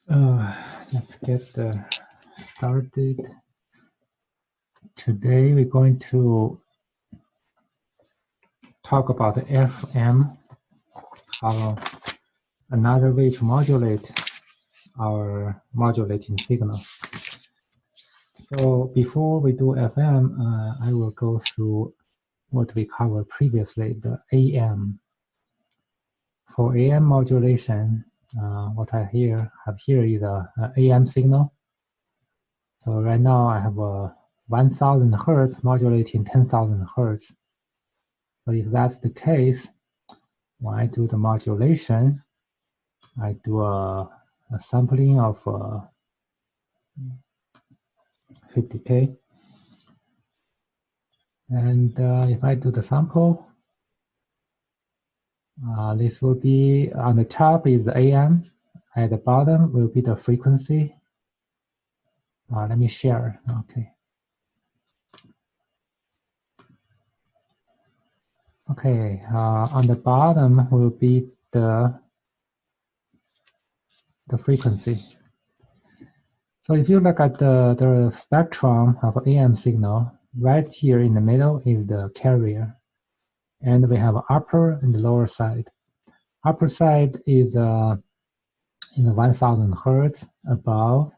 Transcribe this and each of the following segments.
Let's get started. Today we're going to talk about FM, how another way to modulate our modulating signal. So before we do FM, I will go through what we covered previously, the AM. For AM modulation, what I have here is a AM signal. So right now I have a 1000 Hertz modulating 10,000 Hertz. So if that's the case, when I do the modulation, I do a sampling of 50K. And if I do the sample, this will be on the top is the AM. At the bottom will be the frequency. Let me share. Okay. Okay. On the bottom will be the frequency. So if you look at the spectrum of AM signal, right here in the middle is the carrier. And we have upper and lower side. Upper side is in the 1000 Hertz above,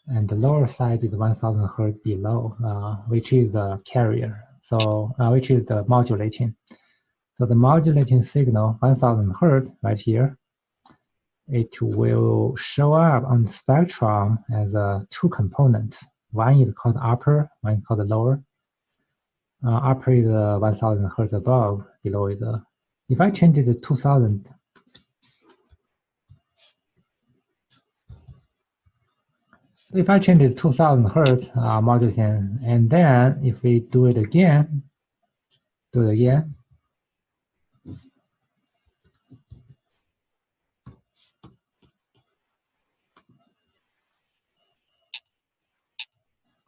and the lower side is 1000 Hertz below, which is the carrier. So which is the modulating. So the modulating signal, 1000 Hertz right here, it will show up on the spectrum as two components. One is called upper, one is called lower. Upper is 1000 Hertz above, below is if I change it to 2000, if I change it to 2000 Hertz modulation, and then if we do it again,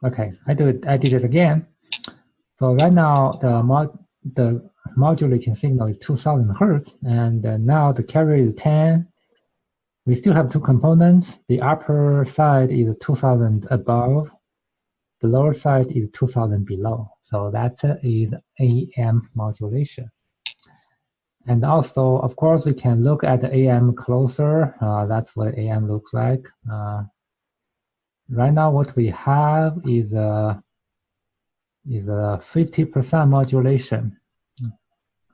Okay, I did it again. So right now the modulating signal is 2000 Hertz, and now the carrier is 10. We still have two components. The upper side is 2000 above. The lower side is 2000 below. So that is AM modulation. And also, of course, we can look at the AM closer. That's what AM looks like. Right now, what we have is a 50% modulation.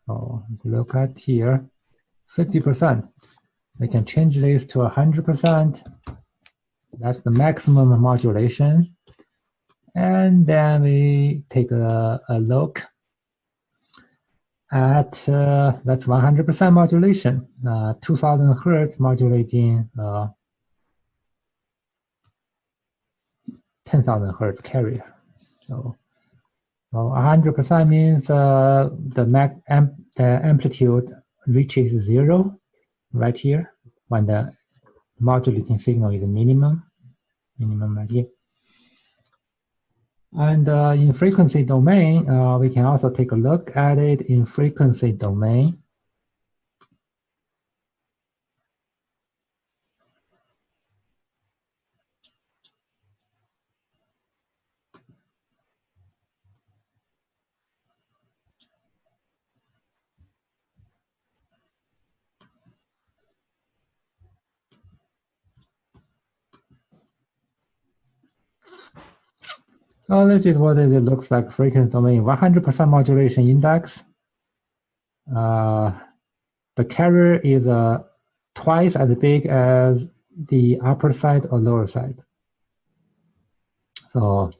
So if you look at here, 50%. We can change this to 100%. That's the maximum modulation. And then we take a look at that's 100% modulation, 2000 Hertz modulating 10,000 Hertz carrier. So 100% means the amplitude reaches 0 right here when the modulating signal is minimum right here. And in frequency domain, we can also take a look at it in frequency domain. So this is what it looks like, frequency domain, 100% modulation index. The carrier is twice as big as the upper side or lower side. So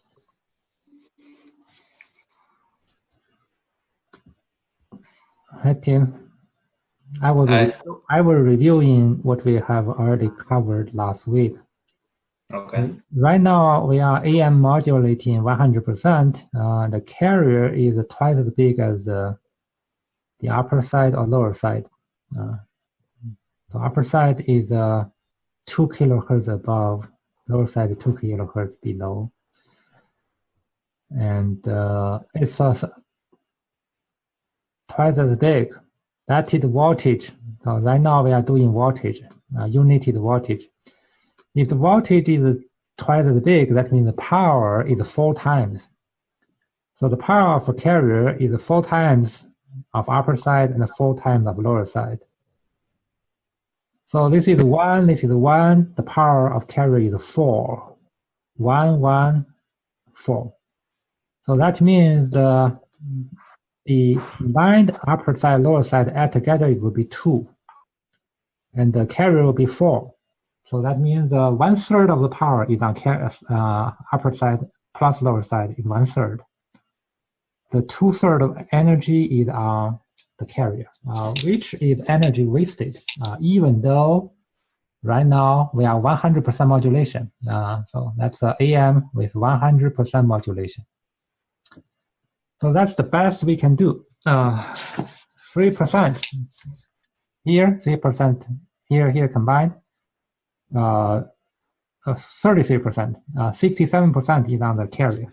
hi Tim, I was reviewing what we have already covered last week. Okay. Right now we are AM modulating 100%. The carrier is twice as big as the upper side or lower side. The upper side is 2 kilohertz above, lower side 2 kilohertz below. And it's twice as big. That is voltage. So right now we are doing voltage, unit voltage. If the voltage is twice as big, that means the power is 4 times. So the power of a carrier is 4 times of upper side and 4 times of lower side. So this is 1, this is 1. The power of carrier is 4. 1, 1, 4. So that means the combined upper side, lower side add together, it will be 2. And the carrier will be 4. So that means 1/3 of the power is on upper side plus lower side is 1/3. The 2/3 of energy is on the carrier, which is energy wasted, even though right now we are 100% modulation. So that's AM with 100% modulation. So that's the best we can do. 3% here, 3% here combined. 33%, 67% is on the carrier.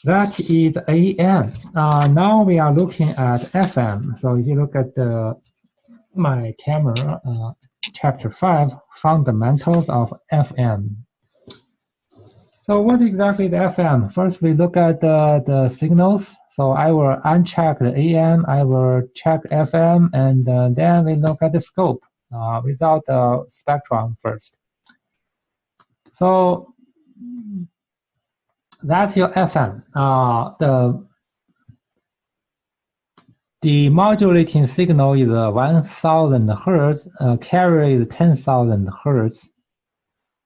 That is AM. Now we are looking at FM. So if you look at my camera, chapter 5, fundamentals of FM. So what exactly is FM? First, we look at the signals. So I will uncheck the AM, I will check FM, and then we look at the scope without the spectrum first. So that's your FM. The modulating signal is 1,000 Hertz, carrier is 10,000 Hertz.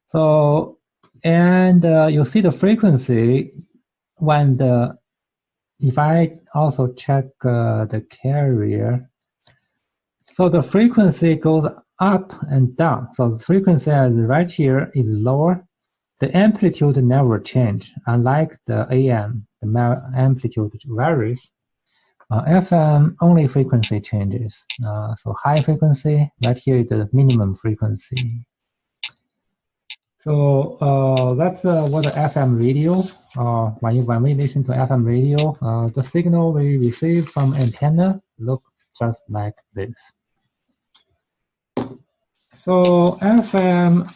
So, and you see the frequency when if I also check the carrier, so the frequency goes up and down. So the frequency right here is lower. The amplitude never change, unlike the AM, the amplitude varies. FM only frequency changes. So high frequency, right here is the minimum frequency. So that's what the FM radio. When we listen to FM radio, the signal we receive from antenna look just like this. So FM.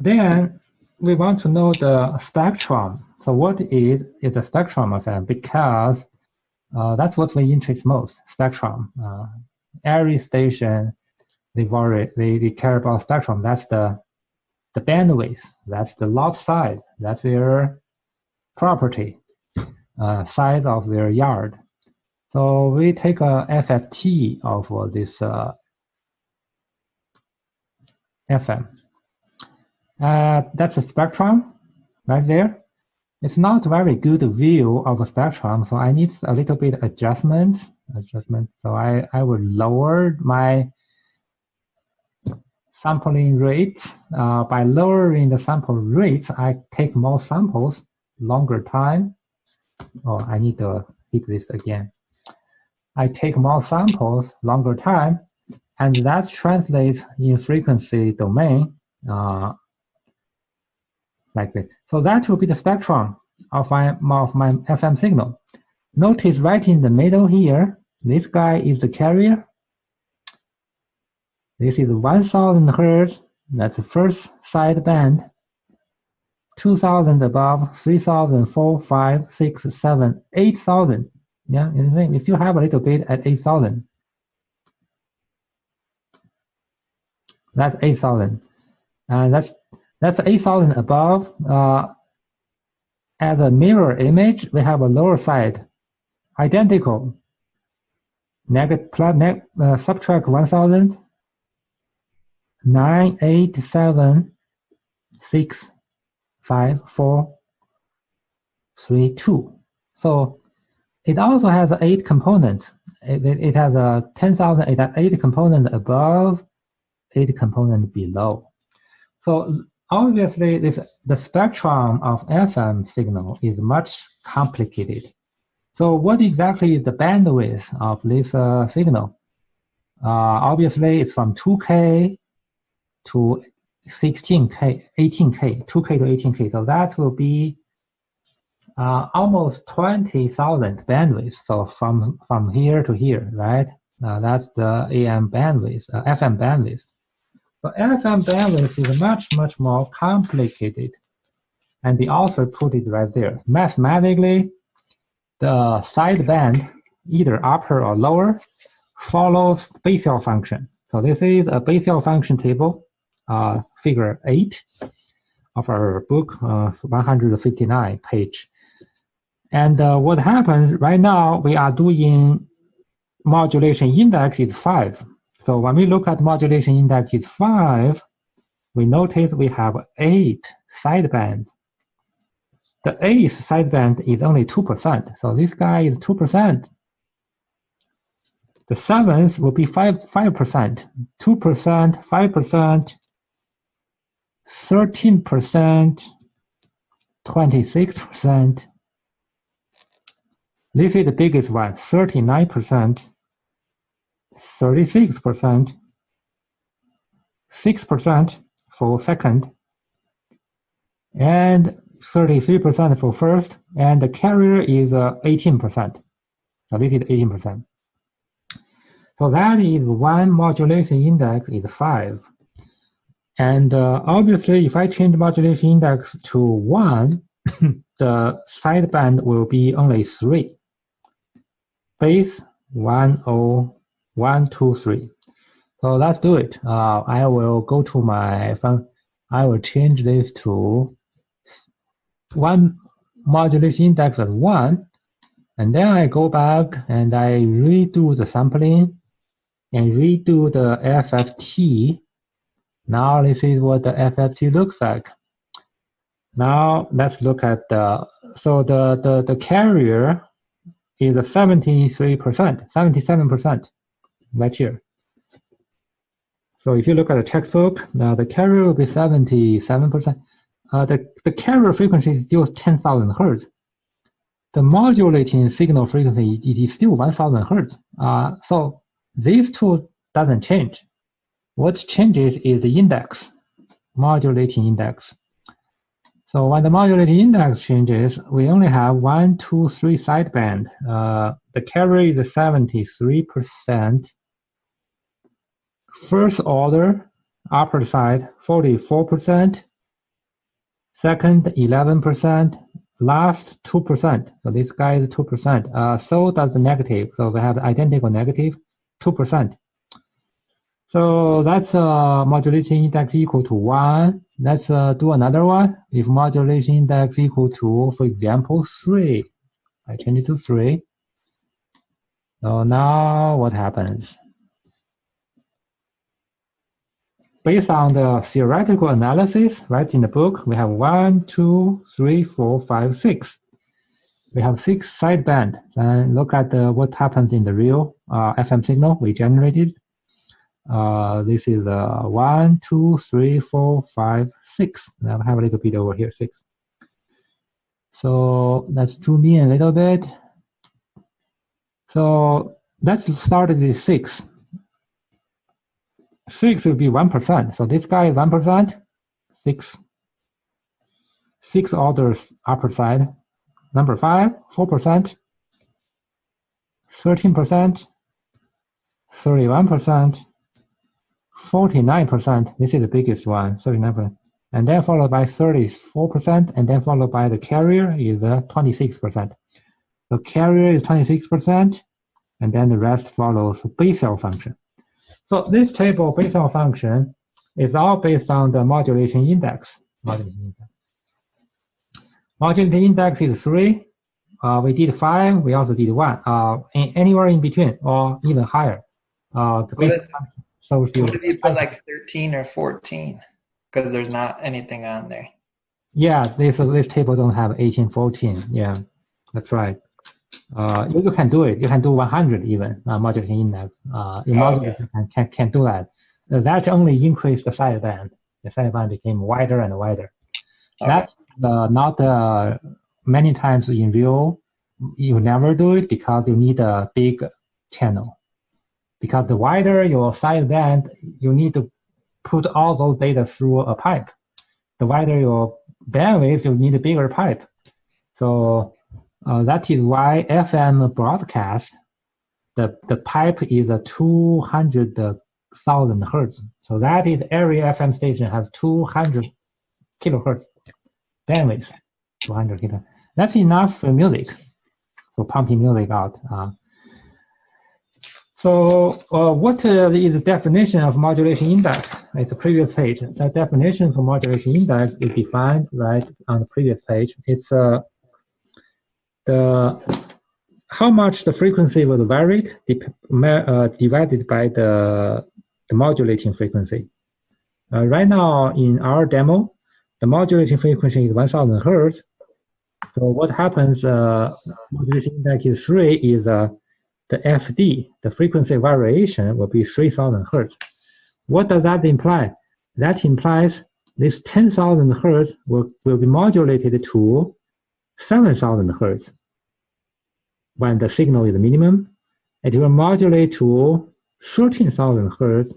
Then we want to know the spectrum. So what is the spectrum of FM? Because that's what we interest most, spectrum. Every station, they care about spectrum. That's the bandwidth, that's the lot size, that's their property, size of their yard. So we take a FFT of this FM. That's a spectrum right there. It's not very good view of a spectrum, so I need a little bit adjustment. So I will lower my sampling rate. By lowering the sample rate, I take more samples, longer time. Oh, I need to hit this again. I take more samples, longer time, and that translates in frequency domain. Like this. So that will be the spectrum of my FM signal. Notice right in the middle here, this guy is the carrier. This is 1,000 Hertz, that's the first side band. 2,000 above, 3,000, 4, 5, 6, 7, 8,000. Yeah, we still have a little bit at 8,000. That's 8,000. And that's 8,000 above. As a mirror image, we have a lower side, identical. Subtract 1,000. 9, 8, 7, 6, 5, 4, 3, 2. So it also has 8 components. It has a 10,000. It has 8 components above, 8 components below. So obviously, the spectrum of FM signal is much complicated. So what exactly is the bandwidth of this signal? Obviously, it's from 2K to 16K, 18K, 2K to 18K. So that will be almost 20,000 bandwidth. So from here to here, right? That's the AM bandwidth, FM bandwidth. But FM bandwidth is much more complicated, and the author put it right there. Mathematically, the sideband, either upper or lower, follows the Basel function. So this is a Basel function table, figure 8 of our book, 159 page. And what happens right now, we are doing modulation index is 5. So when we look at modulation index is 5, we notice we have 8 sidebands. The 8th sideband is only 2%. So this guy is 2%. The 7th will be 5%, 2%, 5%, 13%, 26%. This is the biggest one, 39%, 36%, 6% for second, and 33% for first, and the carrier is 18%. So this is 18%. So that is one modulation index is 5. And obviously, if I change modulation index to 1, the sideband will be only 3. Base 1, 0, 1, 2, 3. So let's do it. I will go to my phone. I will change this to 1 modulation index at 1. And then I go back and I redo the sampling and redo the FFT. Now this is what the FFT looks like. Now let's look at the carrier is 73%, 77% right here. So if you look at the textbook, now the carrier will be 77%. The carrier frequency is still 10,000 hertz. The modulating signal frequency it is still 1,000 hertz. So these two doesn't change. What changes is the index, modulating index. So when the modulating index changes, we only have 1, 2, 3 sideband. The carrier is 73%. First order, upper side, 44%. Second, 11%. Last, 2%. So this guy is 2%. So does the negative. So we have the identical negative, 2%. So that's modulation index equal to 1. Let's do another one. If modulation index equal to, for example, 3. I change it to 3. So now what happens? Based on the theoretical analysis, right, in the book, we have 1, 2, 3, 4, 5, 6. We have 6 sideband. And look at what happens in the real FM signal we generated. This is 1, 2, 3, 4, 5, 6. Now I have a little bit over here, 6. So let's zoom in a little bit. So let's start with 6. 6 will be 1%. So this guy is 1%. 6 orders upper side. Number 5, 4%. 13%. 31%. 49%, this is the biggest one, 39%, and then followed by 34%, and then followed by the carrier is 26%. The carrier is 26%, and then the rest follows Basel function. So this table Basel function is all based on the modulation index. Modulation index is 3. We did 5. We also did 1. Anywhere in between or even higher. The Basel function. So what if you put like 13 or 14? Because there's not anything on there. Yeah, this table don't have 18, 14. Yeah, that's right. You can do it. You can do 100 even modulation index. Modulation can do that. That only increased the sideband. The sideband became wider and wider. Okay. That not many times in real. You never do it because you need a big channel. Because the wider your sideband, you need to put all those data through a pipe. The wider your bandwidth, you need a bigger pipe. So that is why FM broadcast the pipe is a 200,000 hertz. So that is every FM station has 200 kilohertz bandwidth. 200 kilohertz. That's enough for music, for pumping music out. So what is the definition of modulation index? It's the previous page. The definition for modulation index is defined right on the previous page. It's how much the frequency was varied divided by the modulating frequency. Right now in our demo, the modulating frequency is 1000 hertz. So what happens, modulation index is 3 is the FD, the frequency variation will be 3000 hertz. What does that imply? That implies this 10,000 hertz will be modulated to 7,000 hertz. When the signal is minimum, it will modulate to 13,000 hertz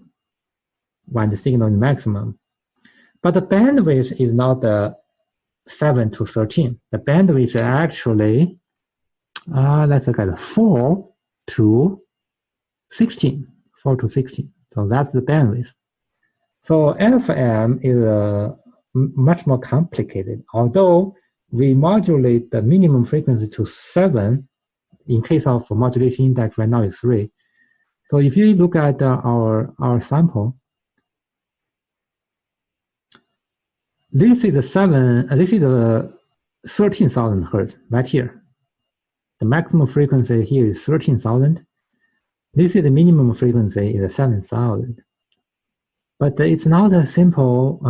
when the signal is maximum. But the bandwidth is not 7 to 13. The bandwidth is actually, let's look at 4 to 16. 4 to 16. So that's the bandwidth. So FM is much more complicated. Although we modulate the minimum frequency to 7, in case of modulation index right now is 3. So if you look at our sample, this is the 13,000 hertz right here. The maximum frequency here is 13,000. This is the minimum frequency is 7,000. But it's not a simple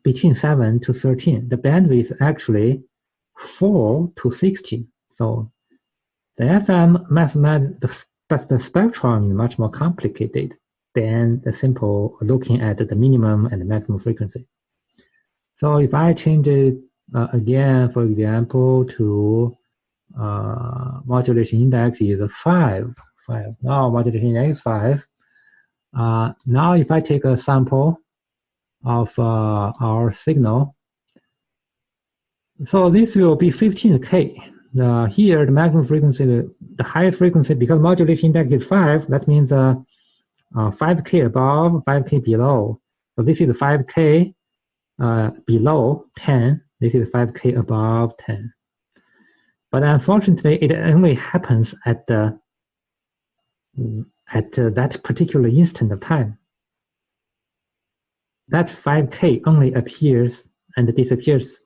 between 7 to 13. The bandwidth is actually 4 to 16. So the FM mathematics, the spectrum is much more complicated than the simple looking at the minimum and the maximum frequency. So if I change it again, for example, to modulation index is 5. Now modulation index is 5. Now if I take a sample of our signal, so this will be 15K. Here the maximum frequency, the highest frequency, because modulation index is 5, that means 5K above, 5K below. So this is 5K below 10. This is 5K above 10. But unfortunately, it only happens at that particular instant of time. That 5K only appears and disappears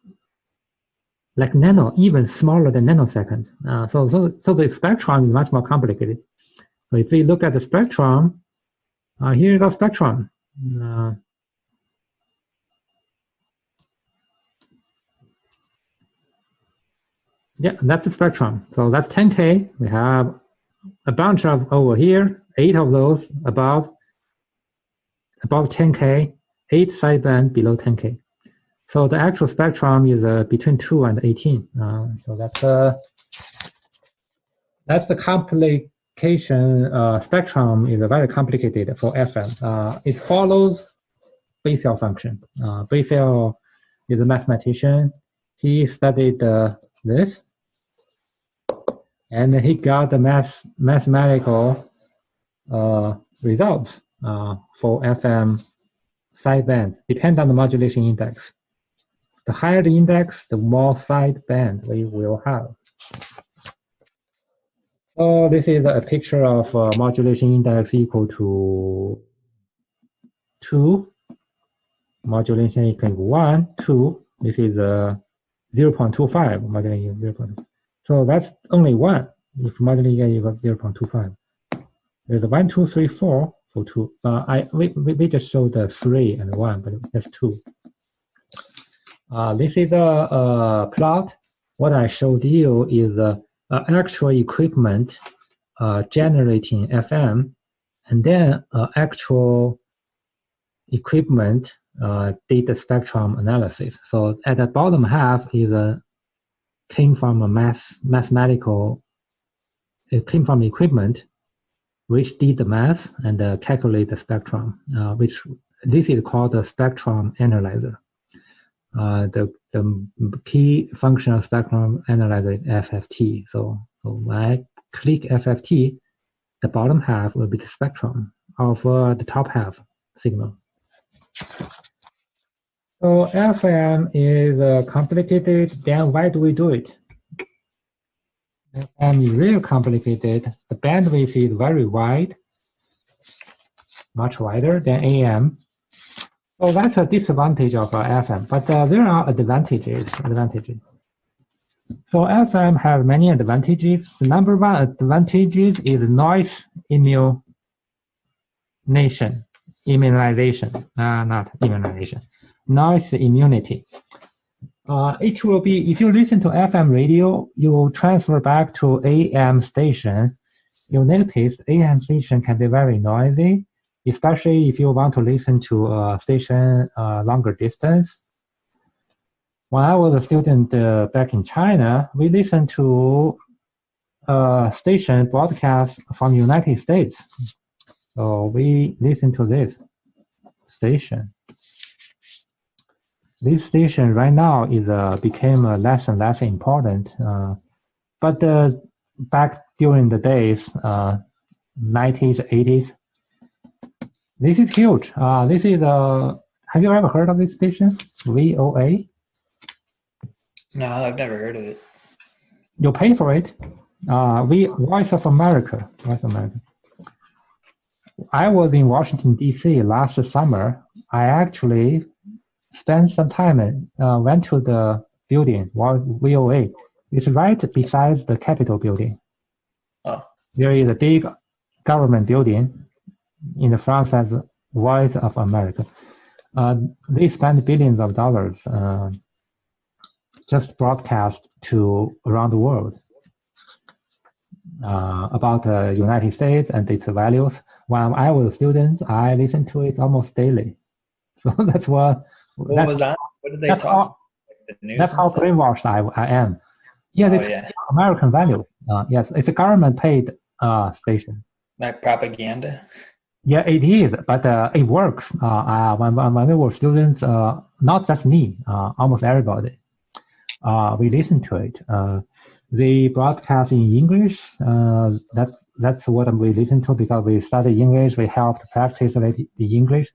like even smaller than nanosecond. So the spectrum is much more complicated. So if we look at the spectrum, here's our spectrum. Yeah, that's the spectrum. So that's 10K. We have a bunch of over here, 8 of those above 10K, 8 sideband below 10K. So the actual spectrum is between 2 and 18. So that's the complication. Spectrum is very complicated for FM. It follows Bessel function. Bessel is a mathematician. He studied this, and he got the mathematical results for FM sideband, depend on the modulation index. The higher the index, the more sideband we will have. So this is a picture of modulation index equal to 2. Modulation equal to 1, 2. This is 0.25. Modulation is 0.25. So that's only 1 if modulation equals 0.25. There's 1, 2, 3, 4 for 2. We just showed the 3 and 1, but that's 2. This is a plot. What I showed you is actual equipment generating FM, and then actual equipment data spectrum analysis. So at the bottom half is came from a mathematical. It came from equipment which did the math and calculate the spectrum. Which this is called the spectrum analyzer. The key function of spectrum analyzer is FFT. So when I click FFT, the bottom half will be the spectrum of the top half signal. So FM is complicated, then why do we do it? FM is really complicated. The bandwidth is very wide, much wider than AM. So that's a disadvantage of FM, but there are advantages. So FM has many advantages. The number one advantage is noise immunization, not immunization, noise immunity. It will be, if you listen to FM radio, you transfer back to AM station, you'll notice AM station can be very noisy, especially if you want to listen to a station longer distance. When I was a student back in China, we listened to a station broadcast from United States. So we listened to this station. This station right now is became less and less important. But back during the days, 90s, 80s, this is huge. This is have you ever heard of this station? VOA? No, I've never heard of it. You pay for it. Voice of America. Voice of America. I was in Washington, D.C. last summer. I actually spent some time and went to the building, VOA. It's right beside the Capitol building. Oh. There is a big government building in the front says Voice of America. They spend billions of dollars just broadcast to around the world about the United States and its values. When I was a student, I listened to it almost daily. So that's what. What was that? What did they talk? That's how brainwashed I am. Yeah, it's American value. Yes, it's a government-paid station. Like propaganda. Yeah, it is, but it works. When we were students, not just me, almost everybody. We listen to it. They broadcast in English. That's what we listen to because we study English. We help to practice the English.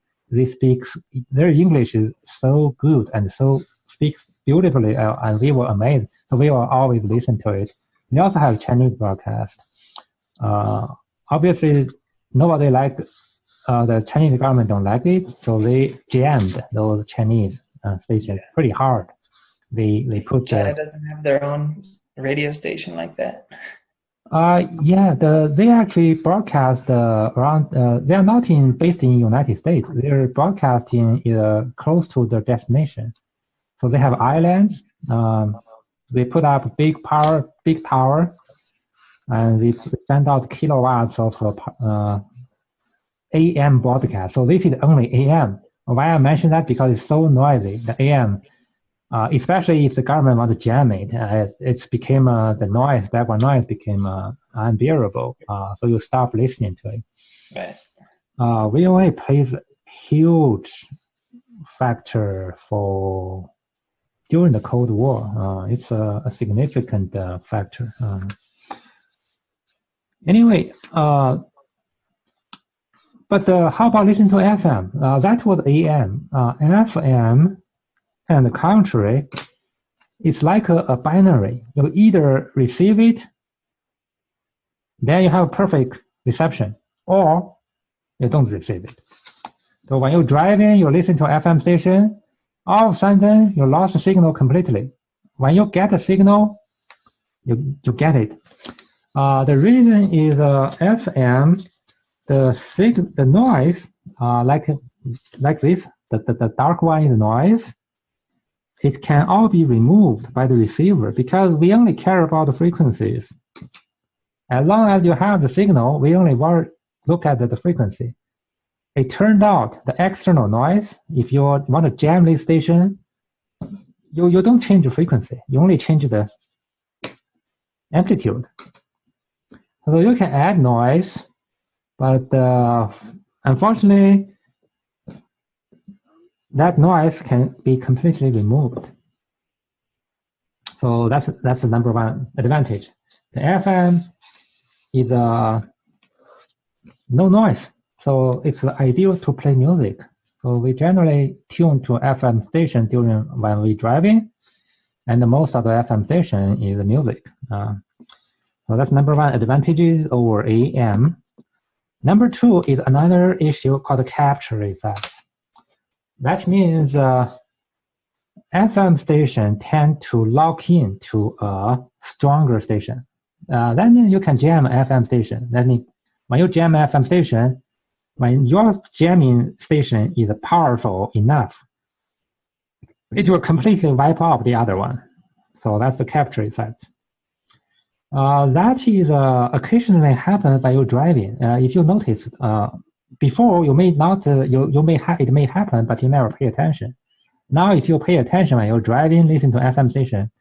Their English is so good and so speaks beautifully, and we were amazed. So we will always listen to it. We also have Chinese broadcast. Obviously, nobody liked the Chinese government don't like it, so they jammed those Chinese stations pretty hard. They put China doesn't have their own radio station like that. They actually broadcast around. They are not based in United States. They're broadcasting close to their destination. So they have islands. They put up big tower, and they send out kilowatts of AM broadcast. So this is only AM. Why I mention that? Because it's so noisy. The AM. Especially if the government wants to jam it, it became the background noise became unbearable. So you stop listening to it. Right. VOA plays a huge factor for during the Cold War. It's a significant factor. Anyway, but how about listening to FM? That was AM. FM. And the contrary, it's like a binary. You either receive it, then you have perfect reception, or you don't receive it. So when you're driving, you listen to FM station, all of a sudden you lost the signal completely. When you get a signal, you get it. The reason is FM, the noise, like this, the dark one is noise. It can all be removed by the receiver because we only care about the frequencies. As long as you have the signal, we only look at the frequency. It turned out the external noise, if you want to jam this station, you don't change the frequency. You only change the amplitude. So you can add noise, but unfortunately, that noise can be completely removed. So that's the number one advantage. The FM is no noise. So it's ideal to play music. So we generally tune to FM station during when we're driving, and most of the FM station is music. So that's number one, advantages over AM. Number two is another issue called capture effect. That means FM station tend to lock in to a stronger station. That means you can jam FM station. That means when you jam FM station, when your jamming station is powerful enough, it will completely wipe out the other one. So that's the capture effect. That is occasionally happens while you're driving. If you notice, before you may not, it may happen, but you never pay attention. Now, if you pay attention when you're driving, listen to FM station,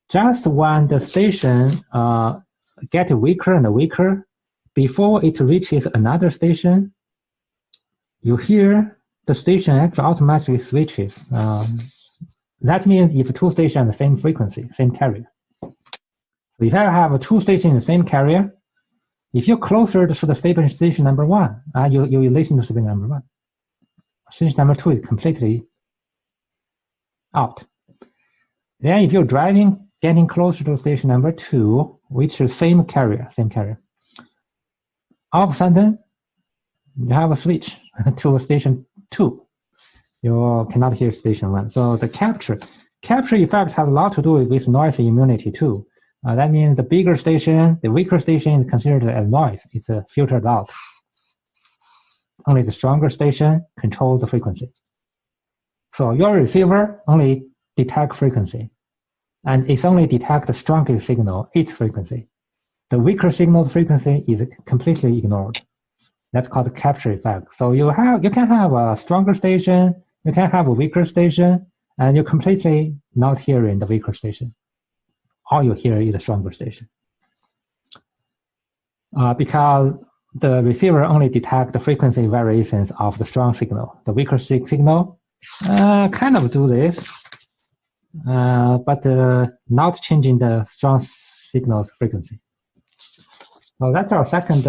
just when the station get weaker and weaker, before it reaches another station, you hear the station actually automatically switches. That means if two stations the same frequency, same carrier. If I have two stations in the same carrier, if you're closer to the station number one, you listen to station number one. Station number two is completely out. Then if you're driving, getting closer to station number two, which is same carrier, all of a sudden, you have a switch to station two. You cannot hear station one. So the capture effect has a lot to do with noise immunity too. That means the bigger station, the weaker station is considered as noise. It's filtered out. Only the stronger station controls the frequency. So your receiver only detects frequency, and it's only detect the strongest signal, its frequency. The weaker signal's frequency is completely ignored. That's called the capture effect. So you can have a stronger station, you can have a weaker station, and you're completely not hearing the weaker station. All you hear is the stronger station. Because the receiver only detects the frequency variations of the strong signal. The weaker signal kind of do this, but not changing the strong signal's frequency. So that's our second,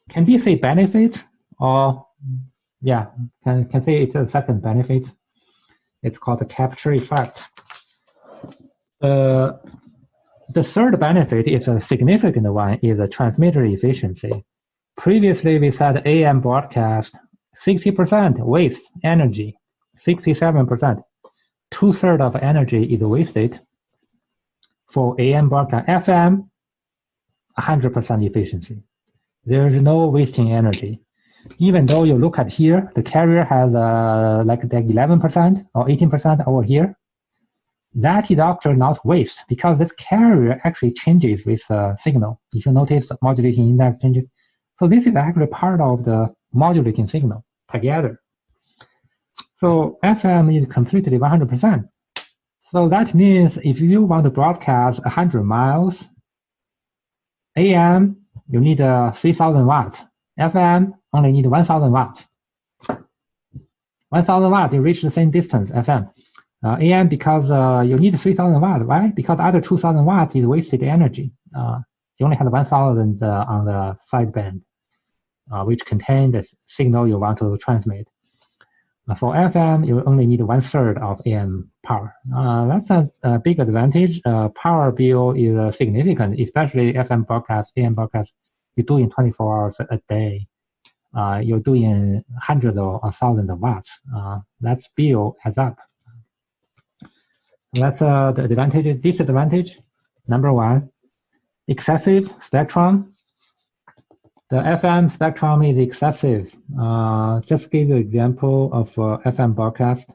can we say benefit? Or, yeah, can say it's a second benefit. It's called the capture effect. The third benefit is a significant one, is the transmitter efficiency. Previously, we said AM broadcast 60% waste energy, 67%. 2/3 of energy is wasted for AM broadcast. FM, 100% efficiency. There is no wasting energy. Even though you look at here, the carrier has like 11% or 18% over here. That is actually not waste, because this carrier actually changes with signal. If you notice, the modulating index changes. So this is actually part of the modulating signal together. So FM is completely 100%. So that means if you want to broadcast 100 miles, AM, you need 3,000 watts. FM only need 1,000 watts. 1,000 watts, you reach the same distance, FM. AM, because you need 3,000 watts, right? Because other 2,000 watts is wasted energy. You only have 1,000 on the sideband, which contain the signal you want to transmit. For FM, you only need 1/3 of AM power. That's a big advantage. Power bill is significant, especially FM broadcast, AM broadcast. You do in 24 hours a day. You're doing hundreds or 1,000 watts. That bill adds up. That's the advantage. Disadvantage, number one, excessive spectrum. The FM spectrum is excessive. Just give you an example of FM broadcast.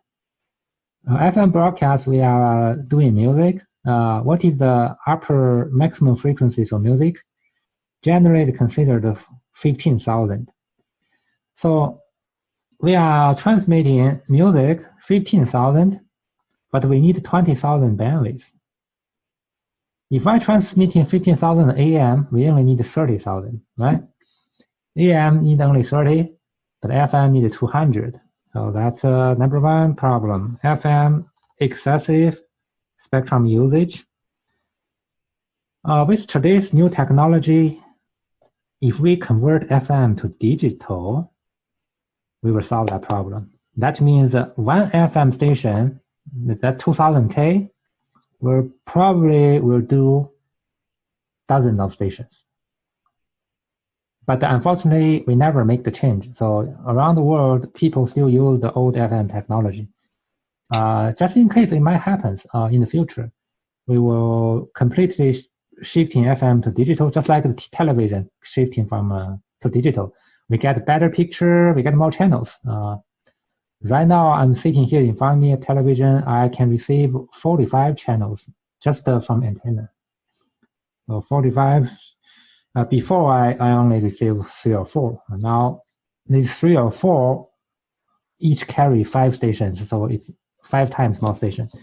FM broadcast, we are doing music. What is the upper maximum frequency for music? Generally considered 15,000. So we are transmitting music 15,000, but we need 20,000 bandwidth. If I transmitting 15,000 AM, we only need 30,000, right? AM need only 30, but FM need 200. So that's number one problem. FM excessive spectrum usage. With today's new technology, if we convert FM to digital, we will solve that problem. That means one FM station, that 2000K, will do dozens of stations. But unfortunately, we never make the change. So around the world, people still use the old FM technology. Just in case it might happen in the future, we will completely shifting FM to digital, just like the television shifting from to digital. We get better picture, we get more channels. Right now, I'm sitting here in front of me, a television, I can receive 45 channels just from antenna. So 45. Before I only received 3 or 4. Now these 3 or 4 each carry 5 stations, so it's 5 times more stations.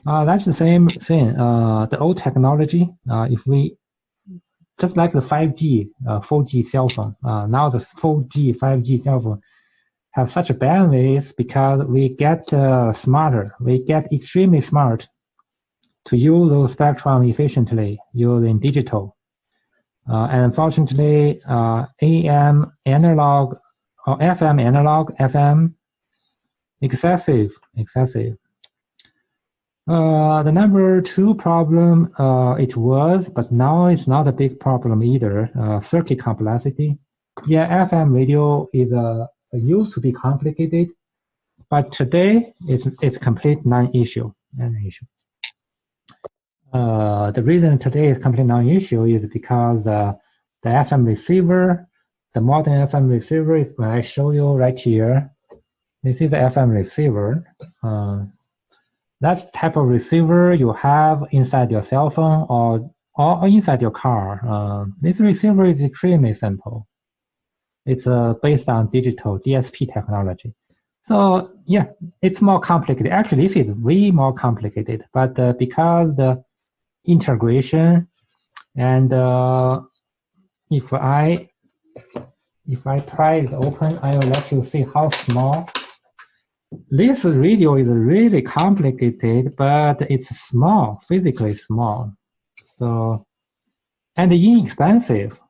That's the same thing. The old technology, if we just like the 5G, 4G cell phone. Now the 4G, 5G cell phone have such a bandwidth because we get smarter. We get extremely smart to use those spectrum efficiently using digital. And unfortunately, AM analog or FM analog, FM excessive. The number 2 problem, it was, but now it's not a big problem either. Circuit complexity. Yeah, FM radio is used to be complicated, but today it's complete non-issue. The reason today is complete non-issue is because the FM receiver, the modern FM receiver, if I show you right here, this is the FM receiver. That's the type of receiver you have inside your cell phone or inside your car. This receiver is extremely simple. It's based on digital DSP technology. So yeah, it's more complicated. Actually, this is way more complicated, but because the integration and if I pry it open, I will let you see how small. This radio is really complicated, but it's small, physically small. So, and inexpensive,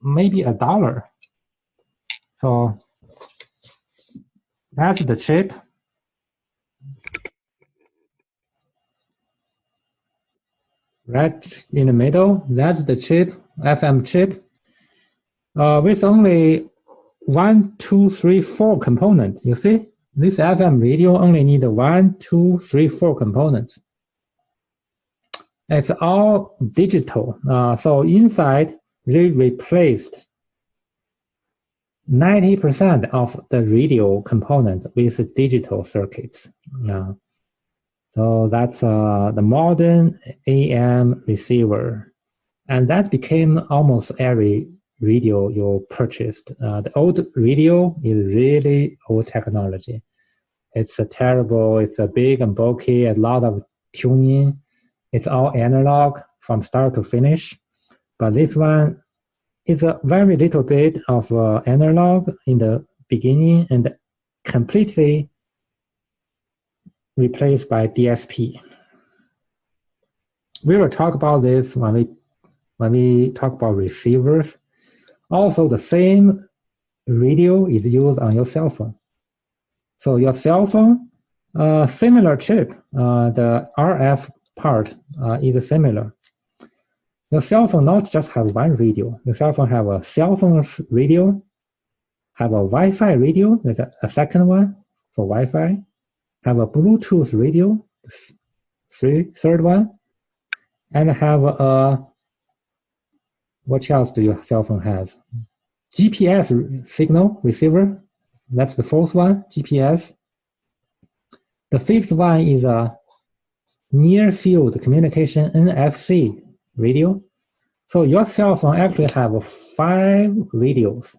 maybe $1. So that's the chip. Right in the middle, that's the chip, FM chip, with only 1, 2, 3, 4 components. You see, this FM radio only need 1, 2, 3, 4 components. It's all digital. So inside, they replaced 90% of the radio components with digital circuits. So that's the modern AM receiver. And that became almost every radio you purchased. The old radio is really old technology. It's terrible, it's big and bulky, a lot of tuning. It's all analog from start to finish. But this one is a very little bit of analog in the beginning and completely replaced by DSP. We will talk about this when we talk about receivers. Also, the same radio is used on your cell phone. So your cell phone, similar chip, the RF part is similar. Your cell phone not just have one radio. Your cell phone have a cell phone radio, have a Wi-Fi radio, there's a second one for Wi-Fi, have a Bluetooth radio, third one, and have a, what else do your cell phone have? GPS signal receiver, that's the fourth one, GPS. The fifth one is a near field communication NFC radio. So your cell phone actually have 5 radios.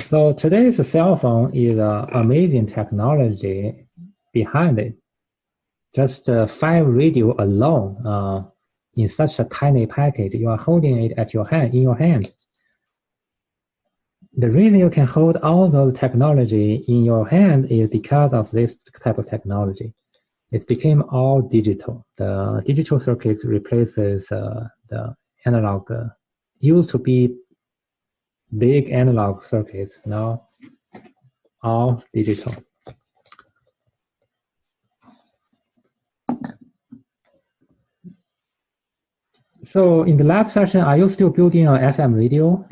So today's cell phone is amazing technology behind it. Just 5 radio alone in such a tiny package. You are holding it at your hand, in your hand. The reason you can hold all those technology in your hand is because of this type of technology. It became all digital. The digital circuits replaces the analog. Used to be big analog circuits, now all digital. So in the lab session, are you still building an FM radio?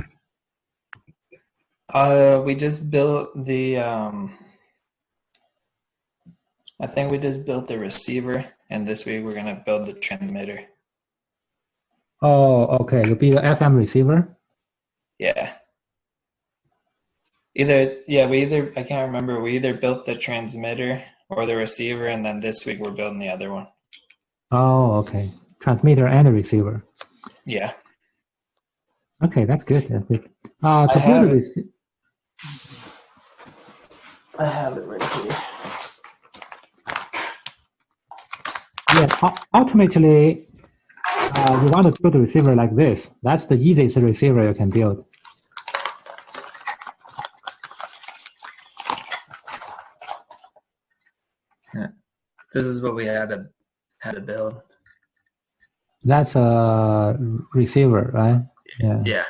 We just built the I think we just built the receiver, and this week we're gonna build the transmitter. Oh, okay. You build an FM receiver? Yeah. I can't remember. We either built the transmitter or the receiver, and then this week we're building the other one. Oh, okay. Transmitter and receiver. Yeah. Okay, that's good. That's good. I have it right here. Yeah, ultimately, you want to build a receiver like this. That's the easiest receiver you can build. Yeah. This is what we had to build. That's a receiver, right? Yeah. Yeah.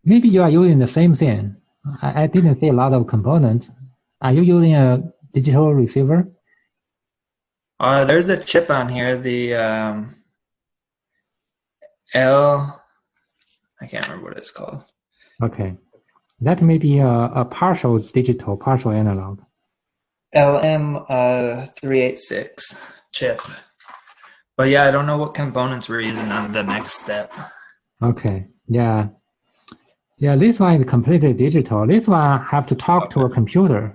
Maybe you are using the same thing. I didn't see a lot of components. Are you using a digital receiver? There's a chip on here, the I can't remember what it's called. Okay. That may be a partial digital, partial analog. LM386 chip. But yeah, I don't know what components we're using on the next step. Okay. Yeah. Yeah, this one is completely digital. This one have to talk to a computer.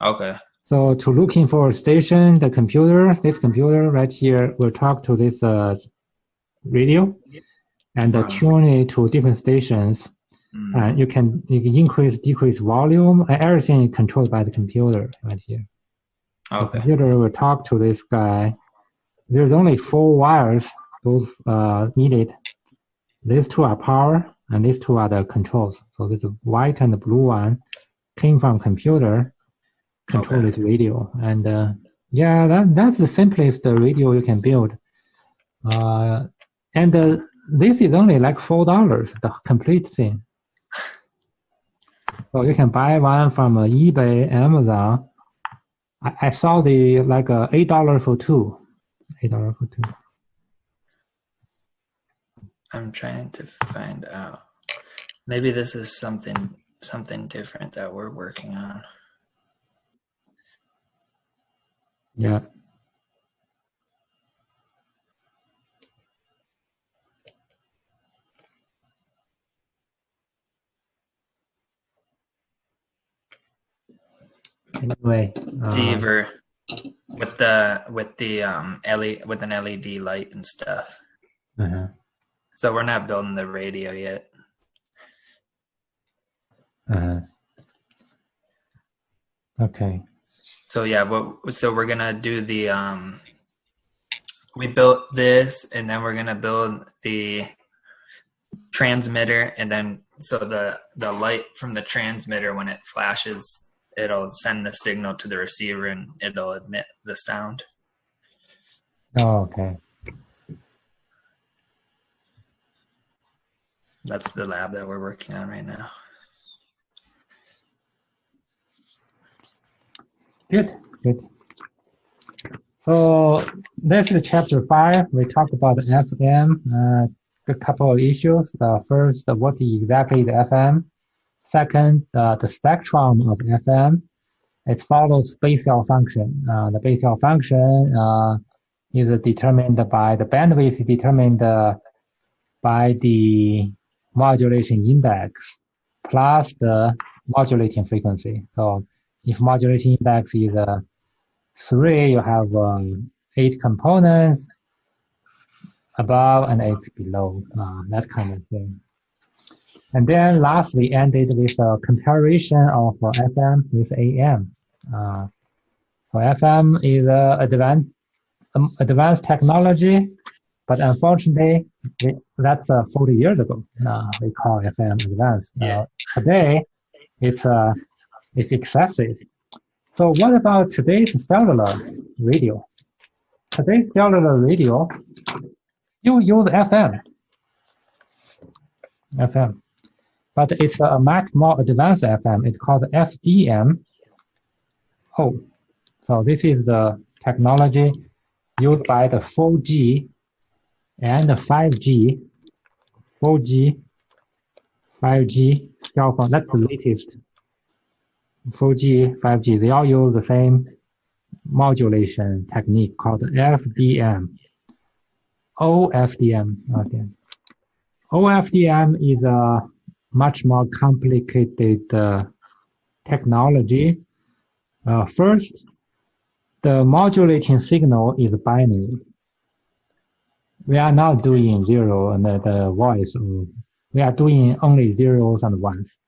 Okay. So to looking for a station, this computer right here will talk to this radio and tune it to different stations. And you can increase, decrease volume, and everything is controlled by the computer right here. Okay. The computer will talk to this guy. There's only 4 wires those needed. These 2 are power, and these 2 are the controls. So this white and the blue one came from computer, control this radio. And that's the simplest radio you can build. This is only like $4, the complete thing. So you can buy one from eBay, Amazon. I saw the like $8 for 2. $8 for 2. I'm trying to find out. Maybe this is something different that we're working on. Yeah. Anyway, Deaver with an LED light and stuff. So we're not building the radio yet. Okay. So yeah, so we're gonna do the we built this, and then we're gonna build the transmitter, and then so the light from the transmitter, when it flashes, it'll send the signal to the receiver and it'll emit the sound. Oh, okay. That's the lab that we're working on right now. Good. So this is chapter 5. We talk about the FM, a couple of issues. First, what exactly is FM? Second, the spectrum of FM. It follows Basel function. The Basel function is determined by the bandwidth is determined by the modulation index plus the modulating frequency. So if modulation index is 3, you have 8 components above and 8 below, that kind of thing. And then lastly, ended with a comparison of FM with AM. So FM is advanced technology, but unfortunately, that's 40 years ago. We call FM advanced. Today, it's excessive. So what about today's cellular radio? Today's cellular radio, you use FM, but it's a much more advanced FM. It's called FDM. Oh, so this is the technology used by the 4G and 5G, 4G, 5G cell phone. That's the latest. 4G, 5G, they all use the same modulation technique called FDM. OFDM. OFDM is a much more complicated technology. First, the modulating signal is binary. We are not doing zero and the voice. We are doing only zeros and ones.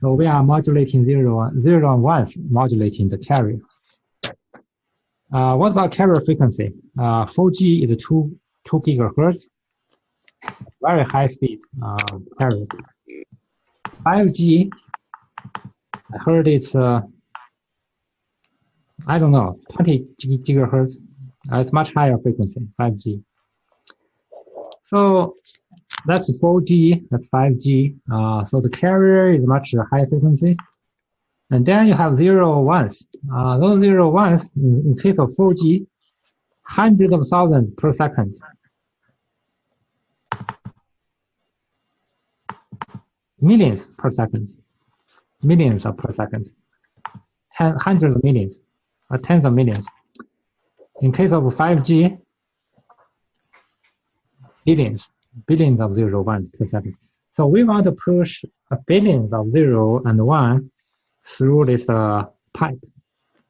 So we are modulating zero and ones, modulating the carrier. What about carrier frequency? 4G is 2 gigahertz, very high speed carrier. 5G, I heard it's I don't know, 20 gigahertz. It's much higher frequency, 5G. So that's 4G, that's 5G. So the carrier is much higher frequency. And then you have 0 ones. Those 0 ones, in case of 4G, hundreds of thousands per second. Millions per second. Millions per second. Hundreds of millions, tens of millions. In case of 5G, billions of 0 ones per second. So we want to push billions of 0 and 1 through this pipe.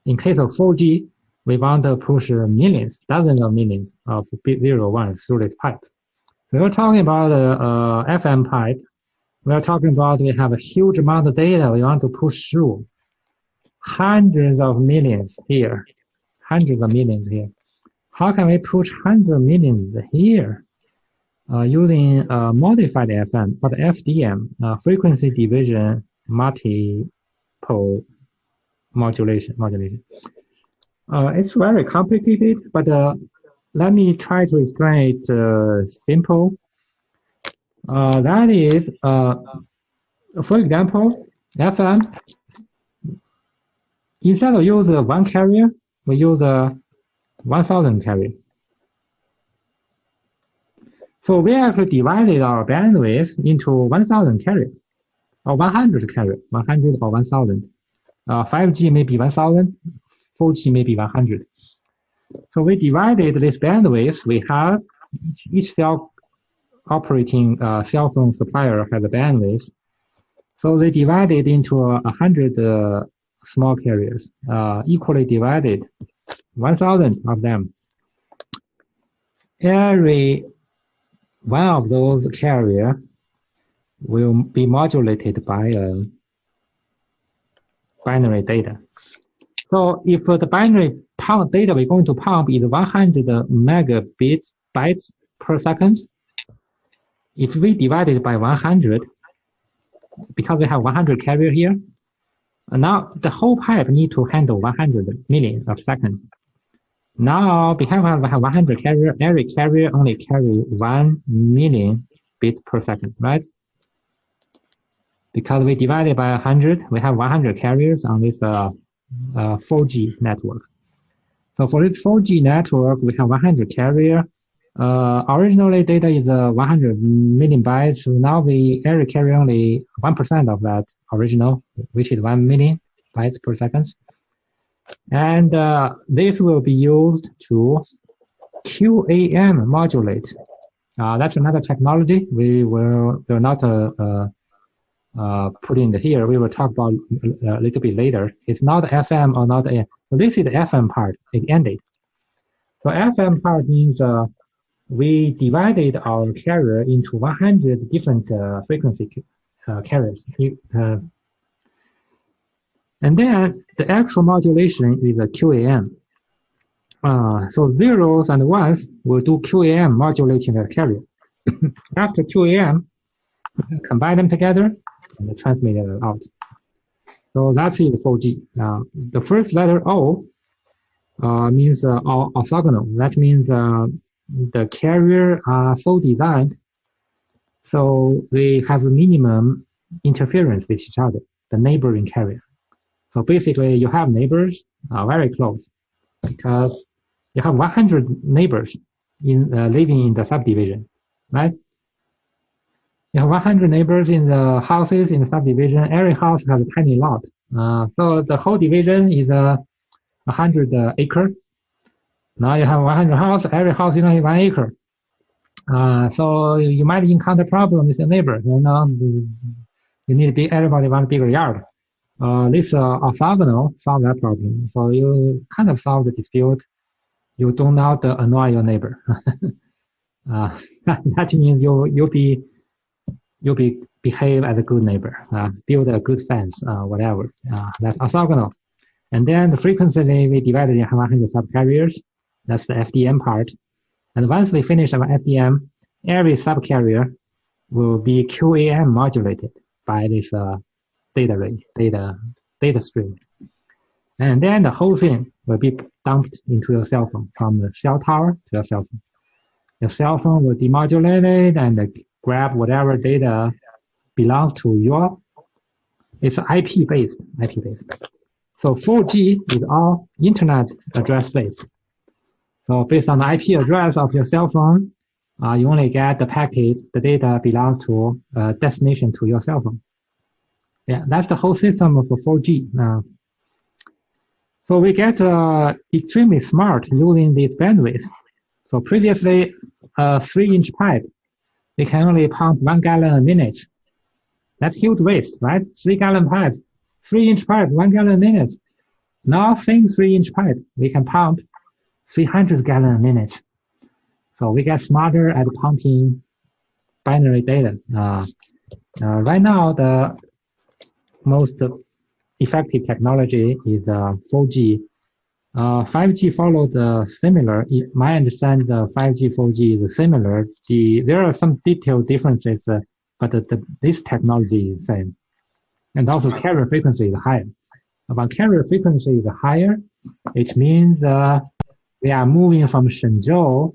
In case of 4G, we want to push millions, dozens of millions of 0 ones through this pipe. We are talking about FM pipe. We are talking about we have a huge amount of data we want to push through. Hundreds of millions here. Hundreds of millions here. How can we push hundreds of millions here? Using modified FM, but FDM, frequency division multiple modulation. It's very complicated, but let me try to explain it simple. That is, for example, FM, instead of use one carrier, we use 1,000 carrier. So we actually divided our bandwidth into 1,000 carrier, or 100 carrier, 100 or 1,000. 5G may be 1,000, 4G may be 100. So we divided this bandwidth. We have each operating cell phone supplier has a bandwidth. So they divided into 100 small carriers, equally divided, 1,000 of them. Every one of those carrier will be modulated by binary data. So if the binary data we're going to pump is 100 megabits bytes per second, if we divide it by 100, because we have 100 carrier here, now the whole pipe need to handle 100 million of seconds. Now, because we have 100 carrier, every carrier only carry 1 million bits per second, right? Because we divided by 100, we have 100 carriers on this 4G network. So for this 4G network, we have 100 carrier. Originally data is 100 million bytes. Now every carrier only 1% of that original, which is 1 million bytes per second. And this will be used to QAM modulate. That's another technology we will not put in here. We will talk about a little bit later. It's not FM or not AM. So this is the FM part. It ended. So FM part means we divided our carrier into 100 different frequency carriers. And then the actual modulation is a QAM. So zeros and ones will do QAM modulating the carrier. After QAM, combine them together and transmit it out. So that's it, 4G. The first letter O means orthogonal. That means the carrier are so designed so they have a minimum interference with each other, the neighboring carrier. So basically, you have neighbors very close because you have 100 neighbors living in the subdivision, right? You have 100 neighbors in the houses in the subdivision. Every house has a tiny lot. So the whole division is 100 acre. Now you have 100 house. Every house is only 1 acre. So you might encounter problem with your neighbor. You need everybody want a bigger yard. This orthogonal solve that problem. So you kind of solve the dispute. You do not annoy your neighbor. That means you'll be behave as a good neighbor. Build a good fence, whatever. That's orthogonal. And then the frequency we divided in 100 subcarriers. That's the FDM part. And once we finish our FDM, every subcarrier will be QAM modulated by this data stream. And then the whole thing will be dumped into your cell phone from the cell tower to your cell phone. Your cell phone will demodulate it and grab whatever data belongs to your. It's IP based. So 4G is all internet address based. So based on the IP address of your cell phone, you only get the packet, the data belongs to destination to your cell phone. Yeah, that's the whole system of 4G. So we get extremely smart using this bandwidth. So previously, a 3-inch pipe, we can only pump 1 gallon a minute. That's huge waste, right? 3-gallon pipe, 3-inch pipe, 1 gallon a minute. Now, same 3-inch pipe, we can pump 300 gallon a minute. So we get smarter at pumping binary data. Right now, the most effective technology is 4G. 5G followed similar. My understanding, the 5G, 4G is similar. There are some detailed differences, but this technology is the same. And also carrier frequency is higher. About carrier frequency is higher, it means we are moving from Shenzhou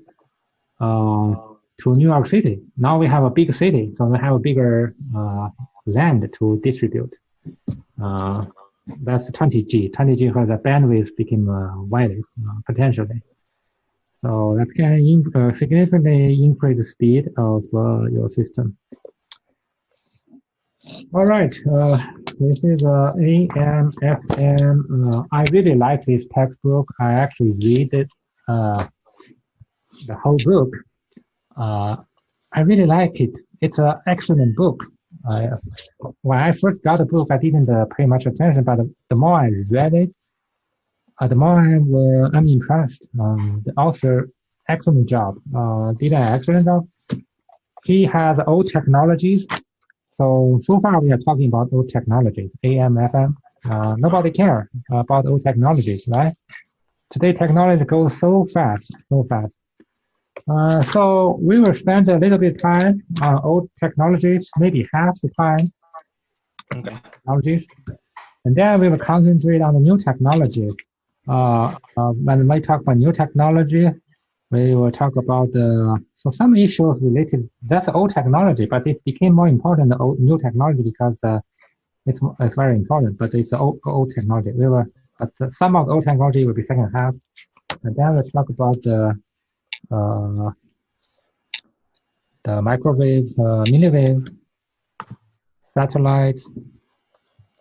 to New York City. Now we have a big city, so we have a bigger land to distribute. That's 20G. 20G has the bandwidth became wider potentially. So that can significantly increase the speed of your system. All right, this is AM, FM. I really like this textbook. I actually read it, the whole book. I really like it. It's an excellent book. When I first got the book, I didn't pay much attention, but the more I read it, the more I'm impressed. The author, excellent job. Did an excellent job. He has old technologies. So far we are talking about old technologies, AM, FM. Nobody cares about old technologies, right? Today technology goes so fast. So we will spend a little bit of time on old technologies, maybe half the time. Okay. Technologies, and then we will concentrate on the new technologies. When we talk about new technology, we will talk about so some issues related. That's old technology, but it became more important the new technology because it's very important. But it's old technology. But some of the old technology will be second half, and then we'll talk about the microwave, milliwave, satellites,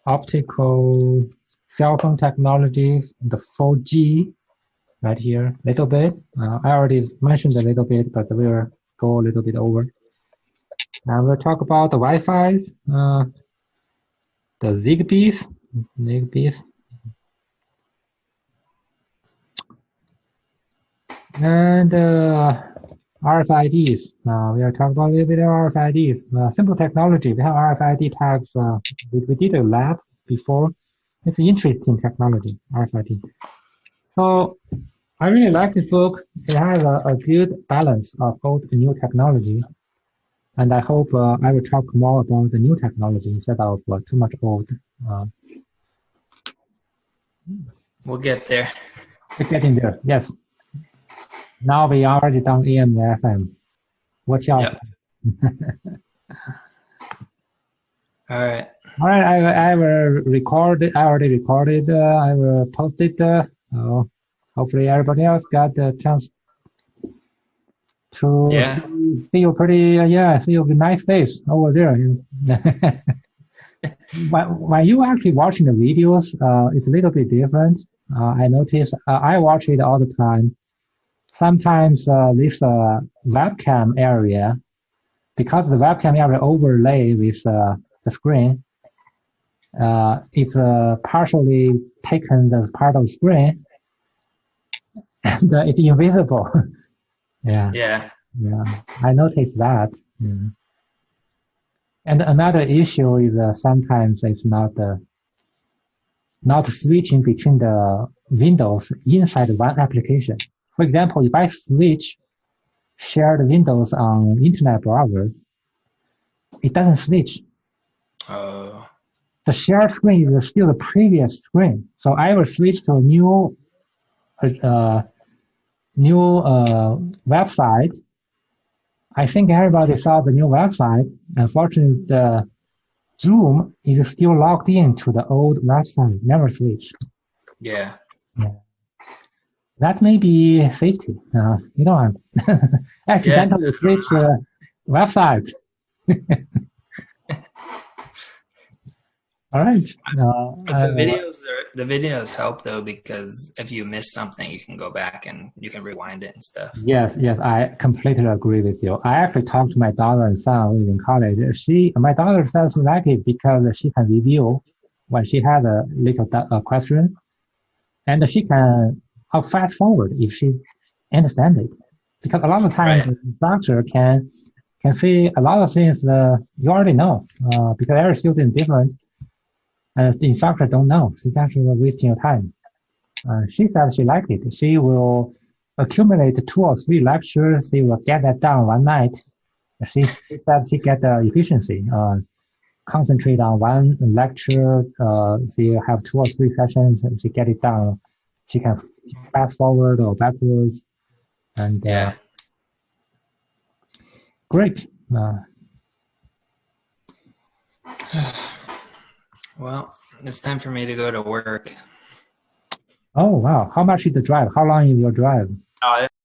optical, cell phone technologies, the 4G, right here, little bit. I already mentioned a little bit, but we'll go a little bit over. And we'll talk about the Wi-Fi's, the Zigbees, and RFIDs. We are talking about a little bit of RFIDs. Simple technology. We have RFID tags. We did a lab before. It's interesting technology, RFID. So I really like this book. It has a good balance of old and new technology. And I hope I will talk more about the new technology instead of too much old. We'll get there. We're getting there. Yes. Now we already done AM and FM. Watch out. Yep. All right. All right, I will record it. I already recorded. I will post it. Hopefully everybody else got the chance to see your pretty, see your nice face over there. When you actually watching the videos, it's a little bit different. I notice I watch it all the time. Sometimes this webcam area, because the webcam area overlay with the screen, it's partially taken the part of the screen, and it's invisible. Yeah. I noticed that. Mm. And another issue is sometimes it's not switching between the windows inside one application. For example, if I switch shared windows on internet browser, it doesn't switch. Oh. The shared screen is still the previous screen. So I will switch to a new website. I think everybody saw the new website. Unfortunately, the Zoom is still logged into the old website, never switch. Yeah. That may be safety. You don't accidentally switch website. All right. The videos help though, because if you miss something, you can go back and you can rewind it and stuff. Yes, I completely agree with you. I actually talked to my daughter and son in college. My daughter says she liked it because she can review when she had a little question, and she can fast forward if she understands it. Because a lot of times the instructor can say a lot of things you already know, because every student is different. And the instructor don't know. She's actually wasting your time. She says she liked it. She will accumulate 2 or 3 lectures. She will get that done one night. She says she get the efficiency. Concentrate on one lecture. She have 2 or 3 sessions and she get it done. She can fast forward or backwards. And great. Well, it's time for me to go to work. Oh, wow. How much is the drive? How long is your drive?